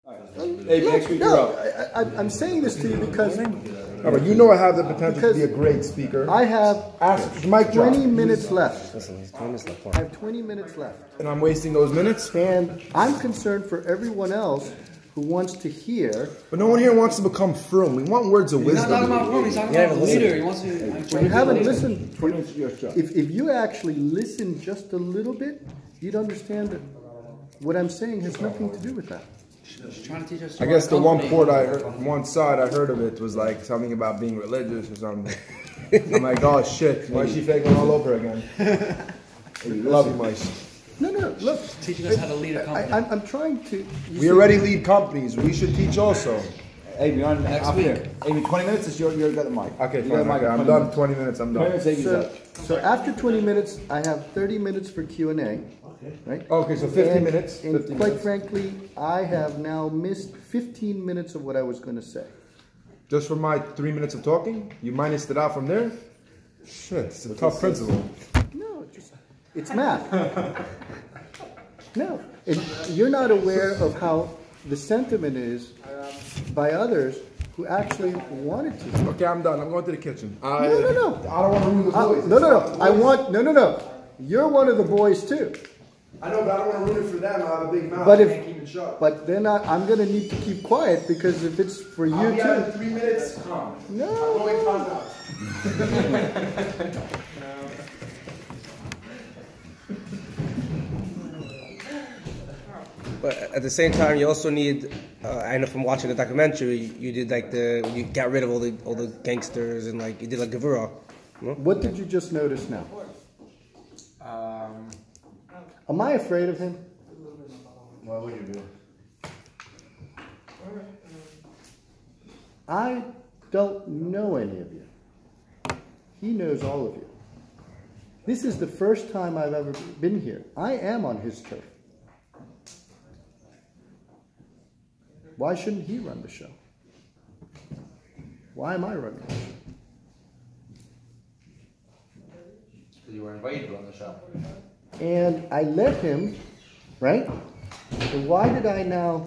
Hey, next week you're up. I'm saying this to you because You know I have the potential to be a great speaker. I have Mike 20 minutes left. Listen, he's 20 minutes left. I have 20 minutes left. And I'm wasting those minutes? And I'm concerned for everyone else who wants to hear. But no one here wants to become frum. We want words of wisdom. He's not talking about frum, he's talking about the leader. He wants to. When you haven't listened, if you actually listen just a little bit, you'd understand that what I'm saying has nothing to do with that. Trying to teach us. I guess the one quote I heard, one side I heard of it was like something about being religious or something. I'm like, oh shit, why is she faking all over again? Love you, Mike. No, look. Teaching us how to lead a company. I'm trying to. We already lead companies. We should teach also. Hey, you're on Next up week. here. Amy, 20 minutes is you're got the mic. Okay, You got the fine. mic. Okay, I'm done. 20 minutes, I'm 20 done. minutes, Amy's up. So after 20 minutes, I have 30 minutes for Q&A, right? Okay, so 50 minutes. And 50 quite minutes. frankly, I have now missed 15 minutes of what I was going to say. Just for my 3 minutes of talking? You minused it out from there? Shit, it's a tough principle. No, it's math. No, you're not aware of how the sentiment is by others who actually wanted to. Okay, I'm done. I'm going to the kitchen. No. I don't want to ruin the boys. No. You're one of the boys too. I know, but I don't want to ruin it for them. I have a big mouth. But I can't keep it shut. but then I'm going to need to keep quiet because if it's for you I'll be out in too. 3 minutes. Come. No. I'm going time out. But at the same time, you also need. I know from watching the documentary, you did like you got rid of all the gangsters and like you did like Gevura. No? What did you just notice now? Am I afraid of him? What would you do? I don't know any of you. He knows all of you. This is the first time I've ever been here. I am on his turf. Why shouldn't he run the show? Why am I running the show? Because you were invited on the show. And I let him, right? So why did I now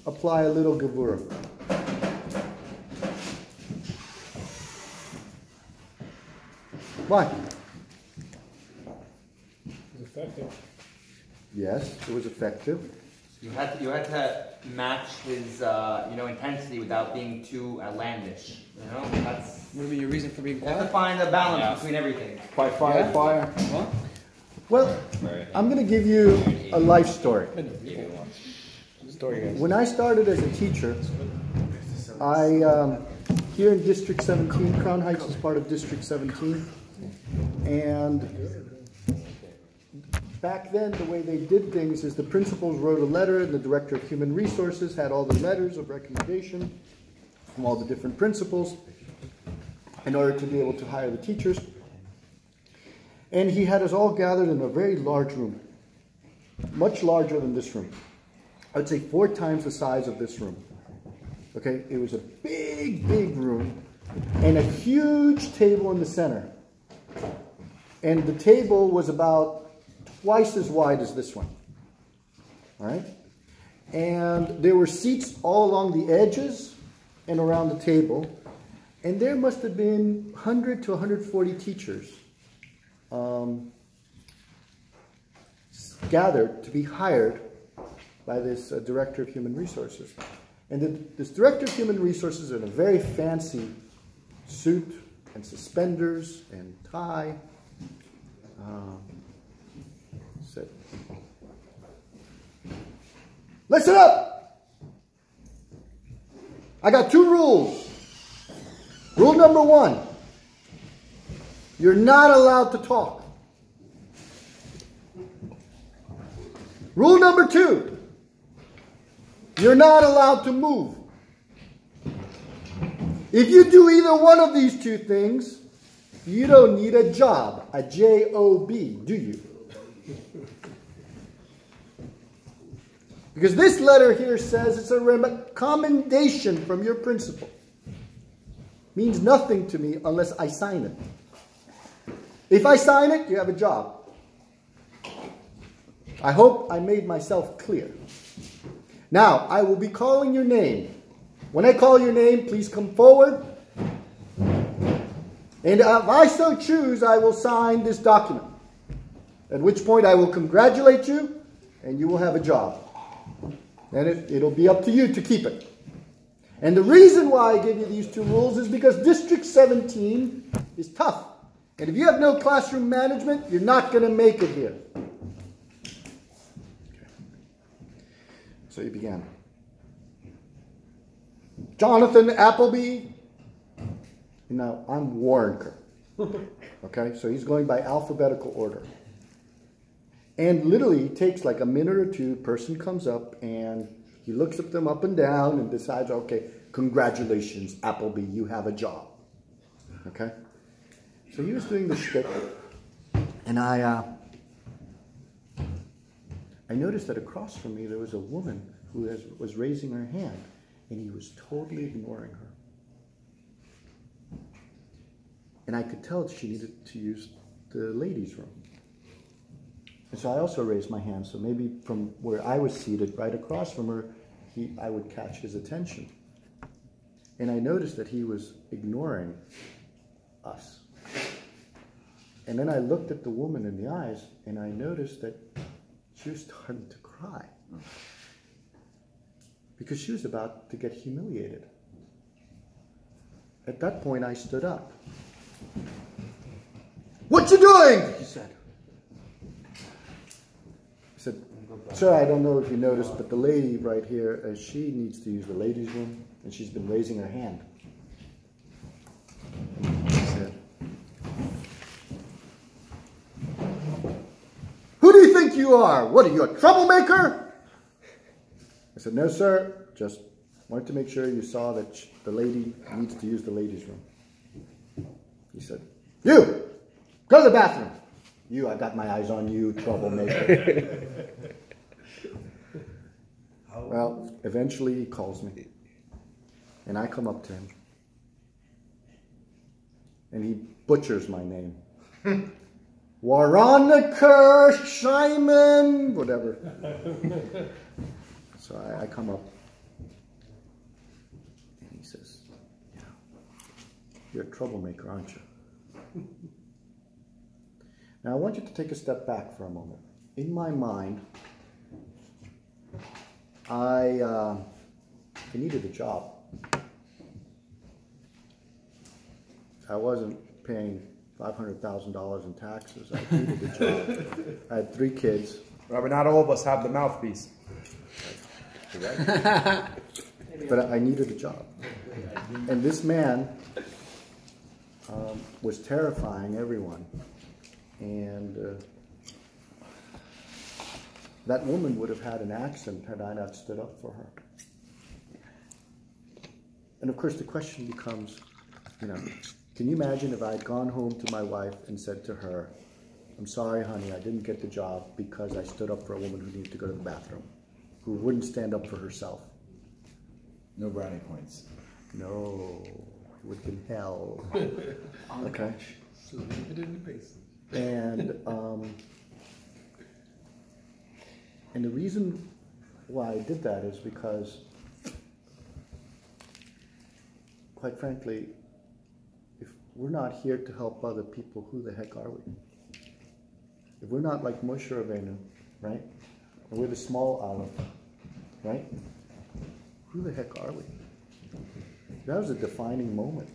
apply a little gevura? Why? It was effective. Yes, it was effective. You had to match his intensity without being too outlandish. You know, that's What would be your reason for being you have to quiet? find a balance between everything. Fight fire, fire. What? Well, I'm going to give you a life story. Story guys. When I started as a teacher, here in District 17, Crown Heights is part of District 17, and back then the way they did things is the principals wrote a letter and the Director of Human Resources had all the letters of recommendation from all the different principals in order to be able to hire the teachers. And he had us all gathered in a very large room, much larger than this room. I would say 4 times the size of this room. Okay, it was a big, big room and a huge table in the center. And the table was about twice as wide as this one. All right? And there were seats all along the edges and around the table. And there must have been 100 to 140 teachers gathered to be hired by this Director of Human Resources. And this Director of Human Resources in a very fancy suit and suspenders and tie said, "Listen up! I got 2 rules. Rule number 1, you're not allowed to talk. Rule number 2, you're not allowed to move. If you do either one of these 2 things, you don't need a job, a J-O-B, do you?" Because this letter here says it's a recommendation from your principal. Means nothing to me unless I sign it. If I sign it, you have a job. I hope I made myself clear. Now, I will be calling your name. When I call your name, please come forward. And if I so choose, I will sign this document. At which point I will congratulate you, and you will have a job. And it'll be up to you to keep it. And the reason why I give you these two rules is because District 17 is tough. And if you have no classroom management, you're not going to make it here. So he began. Jonathan Appleby. Now, I'm Waronker. Okay, so he's going by alphabetical order. And literally, it takes like a minute or two. Person comes up and he looks at them up and down and decides, okay, congratulations, Appleby, you have a job. Okay? So he was doing the shtick. And I noticed that across from me there was a woman who was raising her hand. And he was totally ignoring her. And I could tell she needed to use the ladies' room. And so I also raised my hand. So maybe from where I was seated, right across from her, I would catch his attention. And I noticed that he was ignoring us. And then I looked at the woman in the eyes, and I noticed that she was starting to cry. Because she was about to get humiliated. At that point, I stood up. "What you doing?" he said. I said, "Sir, I don't know if you noticed, but the lady right here, she needs to use the ladies' room, and she's been raising her hand." He said, "Who do you think you are? What are you, a troublemaker?" I said, "No, sir, just wanted to make sure you saw that the lady needs to use the ladies' room." He said, "You, go to the bathroom." "You, I got my eyes on you, troublemaker." Well, eventually he calls me. And I come up to him. And he butchers my name. Waronker, Shimon, whatever. So I come up. And he says, "Yeah, you're a troublemaker, aren't you?" Now I want you to take a step back for a moment. In my mind, I needed a job. I wasn't paying $500,000 in taxes. I needed a job. I had 3 kids. Robert, not all of us have the mouthpiece. You're right. But I needed a job. And this man was terrifying everyone. And that woman would have had an accent had I not stood up for her. And of course the question becomes, can you imagine if I had gone home to my wife and said to her, "I'm sorry, honey, I didn't get the job because I stood up for a woman who needed to go to the bathroom, who wouldn't stand up for herself." No brownie points. No, it would have been hell. Okay. So leave it in the basement. And the reason why I did that is because, quite frankly, if we're not here to help other people, who the heck are we? If we're not like Moshe Rabbeinu, right? And we're the small Aleph, right? Who the heck are we? That was a defining moment.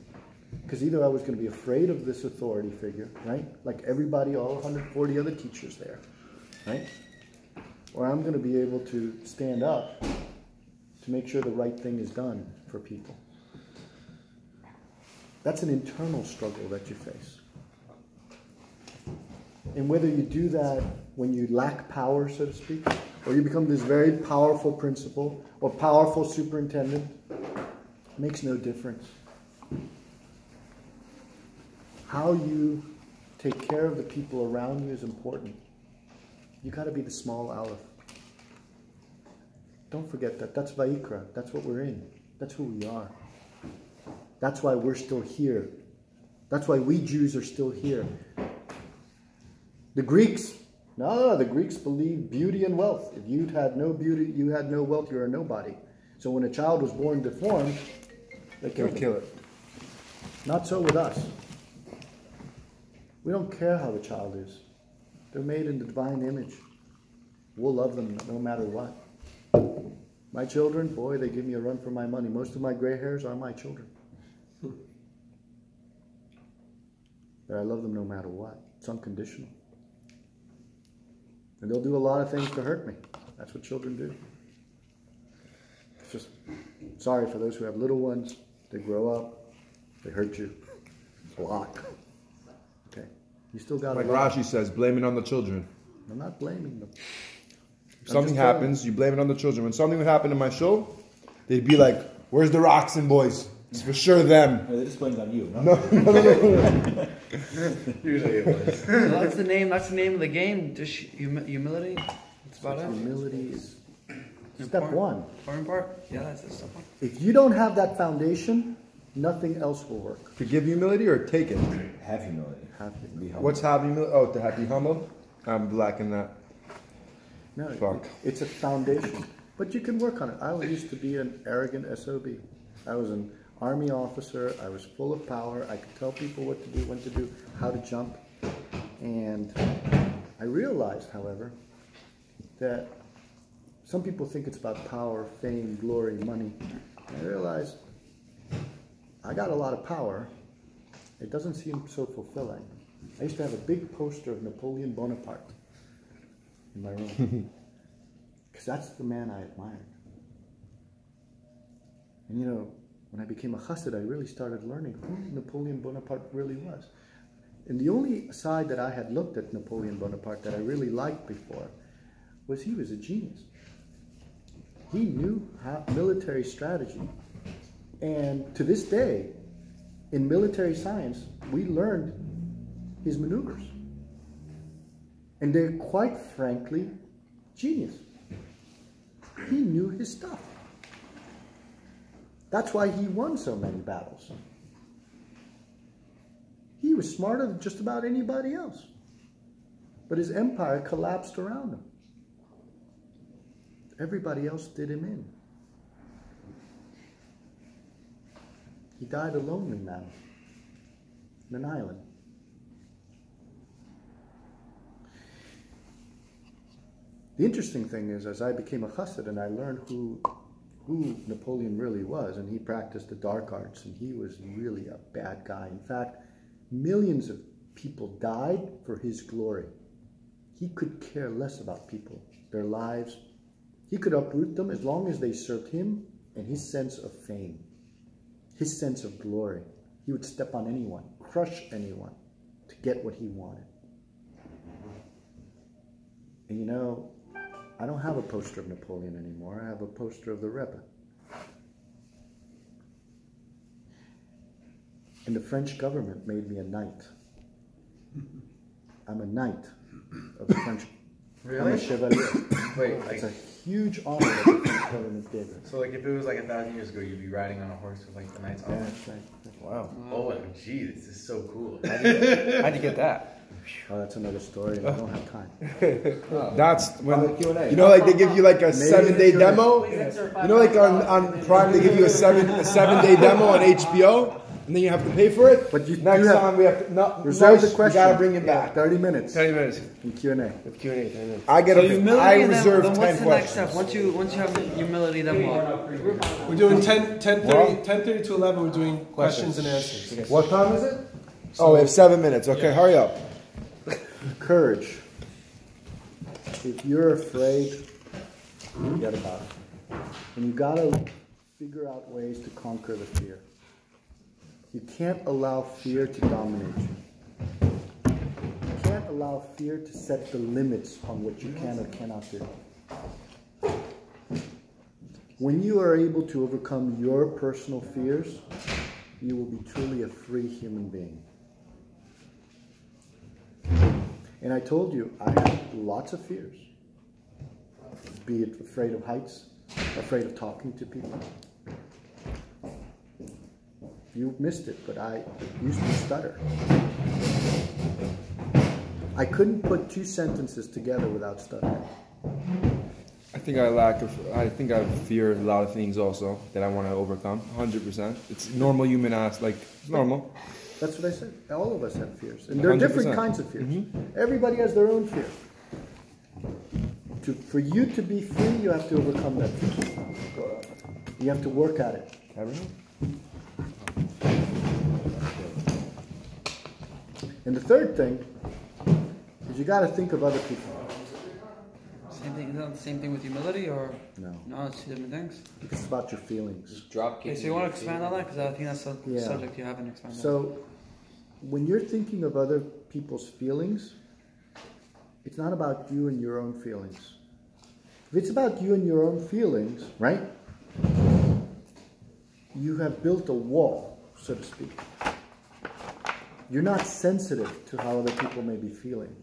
Because either I was going to be afraid of this authority figure, right? Like everybody, all 140 other teachers there, right? Or I'm going to be able to stand up to make sure the right thing is done for people. That's an internal struggle that you face. And whether you do that when you lack power, so to speak, or you become this very powerful principal or powerful superintendent, makes no difference. How you take care of the people around you is important. You got to be the small Aleph. Don't forget that. That's Vayikra. That's what we're in. That's who we are. That's why we're still here. That's why we Jews are still here. The Greeks No, the Greeks believed beauty and wealth. If you had no beauty, you had no wealth, you're a nobody. So when a child was born deformed, they They'll kill it. Not so with us. We don't care how the child is. They're made in the divine image. We'll love them no matter what. My children, boy, they give me a run for my money. Most of my gray hairs are my children. But I love them no matter what. It's unconditional. And they'll do a lot of things to hurt me. That's what children do. It's just, sorry for those who have little ones. They grow up, they hurt you a lot. Okay. You still got Like Rashi says, blame it on the children. I'm not blaming them. If something happens, you blame it on the children. When something would happen in my show, they'd be like, where's the Roxon boys? It's for sure them. No, they just blamed on you. No. Usually it was. So that's the name. That's the name of the game. Just humility. That's about it. Humility is step Important. one. Important part. Yeah, that's step one. If you don't have that foundation, nothing else will work. To give humility or take it? Have humility. Be humble. What's have humility? Oh, to have be humble? I'm black in that. No, Fuck. it's a foundation. But you can work on it. I used to be an arrogant SOB. I was an army officer. I was full of power. I could tell people what to do, when to do, how to jump. And I realized, however, that some people think it's about power, fame, glory, money. And I realized I got a lot of power. It doesn't seem so fulfilling. I used to have a big poster of Napoleon Bonaparte in my room. Because that's the man I admired. And you know, when I became a chassid, I really started learning who Napoleon Bonaparte really was. And the only side that I had looked at Napoleon Bonaparte that I really liked before was he was a genius. He knew how military strategy. And to this day, in military science, we learned his maneuvers. And they're quite frankly genius. He knew his stuff. That's why he won so many battles. He was smarter than just about anybody else. But his empire collapsed around him. Everybody else did him in. He died a lonely man in an island. The interesting thing is, as I became a chassid and I learned who Napoleon really was, and he practiced the dark arts, and he was really a bad guy. In fact, millions of people died for his glory. He could care less about people, their lives. He could uproot them as long as they served him and his sense of fame, his sense of glory. He would step on anyone, crush anyone to get what he wanted. And you know, I don't have a poster of Napoleon anymore. I have a poster of the Rebbe. And the French government made me a knight. I'm a knight of the French. Really? I'm a chevalier. Wait, It's like, a huge honor that the French government gave us. so like if it was like 1,000 years ago, you'd be riding on a horse with like the knights on Yeah, it? that's right. Wow. OMG, this is so cool. How'd you get that? Oh, that's another story. I don't have time. That's when, Q&A. you know, like they give you like a 7-day Q&A. demo. You know, like on Prime, they give you a 7-day demo on HBO, and then you have to pay for it. But you Next do have- time we have to, no, Reserve the you question. gotta bring it back. 30 minutes 30 minutes. in Q&A. With Q&A, 30 minutes. I get So a, humility, I and reserve then 10 what's the next step? questions. Once you have humility, then what? We're doing 10:30 to 11. We're doing questions and answers. What time is it? Oh, we have 7 minutes. Okay, hurry up. Courage. If you're afraid, forget about it. And you gotta figure out ways to conquer the fear. You can't allow fear to dominate you. You can't allow fear to set the limits on what you can or cannot do. When you are able to overcome your personal fears, you will be truly a free human being. And I told you, I have lots of fears. Be it afraid of heights, afraid of talking to people. You missed it, but I used to stutter. I couldn't put two sentences together without stuttering. I think I fear a lot of things also that I want to overcome. 100%. It's normal human ass. Like it's normal. That's what I said. All of us have fears, and there are different 100%. kinds of fears. Everybody has their own fear. For you to be free, you have to overcome that fear. You have to work at it. And the third thing is you got to think of other people. Same thing. Is that the same thing with humility, or No. no? It's two different things. Because it's about your feelings. Drop Okay, so you want to expand on that because I think that's a Yeah. subject you haven't expanded. So, when you're thinking of other people's feelings, it's not about you and your own feelings. If it's about you and your own feelings, right? You have built a wall, so to speak. You're not sensitive to how other people may be feeling.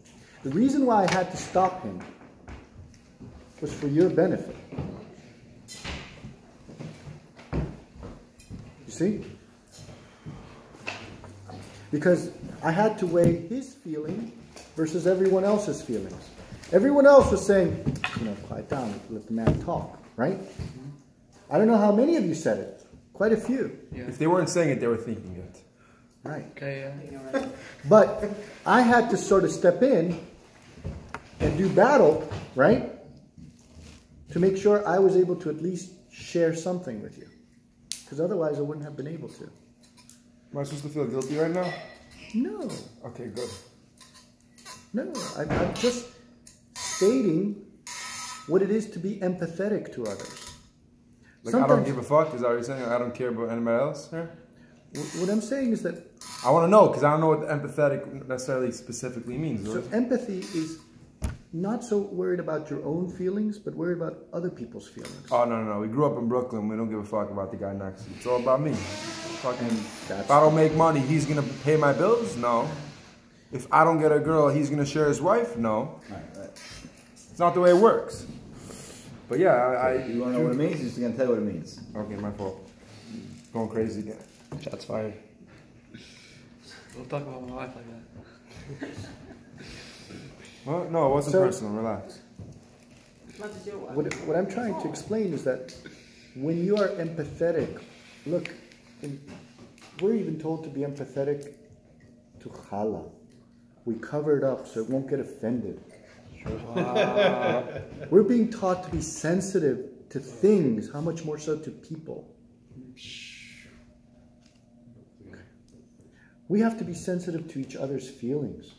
The reason why I had to stop him was for your benefit. You see? Because I had to weigh his feeling versus everyone else's feelings. Everyone else was saying, quiet down, let the man talk, right? I don't know how many of you said it. Quite a few. Yeah. If they weren't saying it, they were thinking it. Right. Okay. Yeah. But I had to sort of step in and do battle, right? To make sure I was able to at least share something with you. Because otherwise I wouldn't have been able to. Am I supposed to feel guilty right now? No. Okay, good. No. I'm just stating what it is to be empathetic to others. Like, I don't give a fuck? Is that what you're saying? I don't care about anybody else here? What I'm saying is that... I want to know, because I don't know what empathetic necessarily specifically means. So empathy is not so worried about your own feelings, but worried about other people's feelings. Oh, no. We grew up in Brooklyn. We don't give a fuck about the guy next to you. It's all about me. Fucking, if I don't make money, he's going to pay my bills? No. If I don't get a girl, he's going to share his wife? No. Right. It's not the way it works. But yeah, You want to know what it means? He's going to tell you what it means. Okay, my fault. Going crazy again. Shots fired. We'll talk about my life like that. Well, no, it wasn't personal. Relax. What I'm trying to explain is that when you are empathetic, look, we're even told to be empathetic to challah. We cover it up so it won't get offended. Wow. We're being taught to be sensitive to things, how much more so to people. We have to be sensitive to each other's feelings.